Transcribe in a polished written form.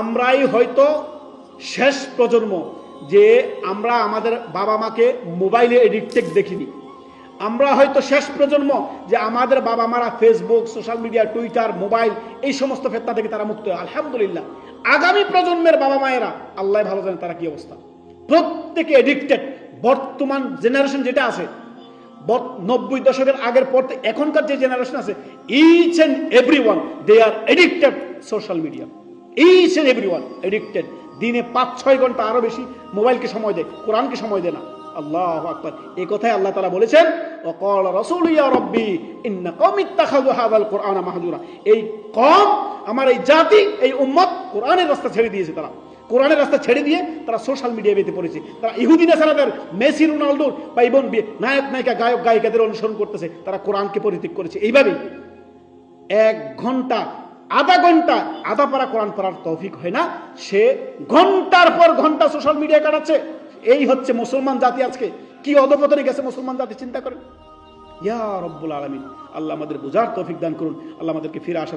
আমরাই হয়তো শেষ প্রজন্ম যে আমরা আমাদের বাবা মাকে মোবাইলে এডিক্টেড দেখিনি। আমরা হয়তো শেষ প্রজন্ম যে আমাদের বাবা মারা Facebook, social media, Twitter, mobile এই সমস্ত ফেতনা থেকে তারা মুক্ত। আলহামদুলিল্লাহ, আগামী প্রজন্মের বাবা মায়েরা আল্লাহ ভালো জানে তারা কি অবস্থা। প্রত্যেকে এডিক্টেড। বর্তমান জেনারেশন যেটা আছে, 90 দশকের আগের পর এখনকার যে জেনারেশন আছে, each and everyone they are addicted social media. Each and everyone addicted. দিনে 5-6 ঘন্টা আরো বেশি মোবাইলকে সময় দেয়, কোরআনকে সময় দেয় না। আল্লাহু আকবার। এই কথাই আল্লাহ তাআলা বলেছেন, ওয়াকালা রাসূলু ইয়া রাব্বি ইন্না কওমি ইত্তাখাযু হাযাল কুরআনা মাহজুরা। এই কওম, আমার এই জাতি, এই উম্মত কোরআনের রাস্তা ছেড়ে দিয়েছে। তারা কোরআনের রাস্তা ছেড়ে দিয়ে তারা সোশ্যাল মিডিয়া বেঁধে পড়েছে। তারা ইহুদি নাসারাদের, মেসি, রোনাল্ডোর বা ইবন নায়ক নায়িকা, গায়ক গায়িকাদের অনুসরণ করতেছে। তারা কোরআনকে পরিত্যাগ করেছে। এইভাবেই 1 ঘন্টা, আধা ঘন্টা, আধা পারা কোরআন পড়ার তৌফিক হয় না, সে ঘন্টার পর ঘন্টা সোশ্যাল মিডিয়া কাটাচ্ছে। এই হচ্ছে মুসলমান জাতি। আজকে কি অধপতনে গেছে মুসলমান জাতি, চিন্তা করেন। ইয়া রব্বুল আলামিন, আল্লাহ আমাদের বুঝার তৌফিক দান করুন। আল্লাহ আমাদেরকে ফিরে আসা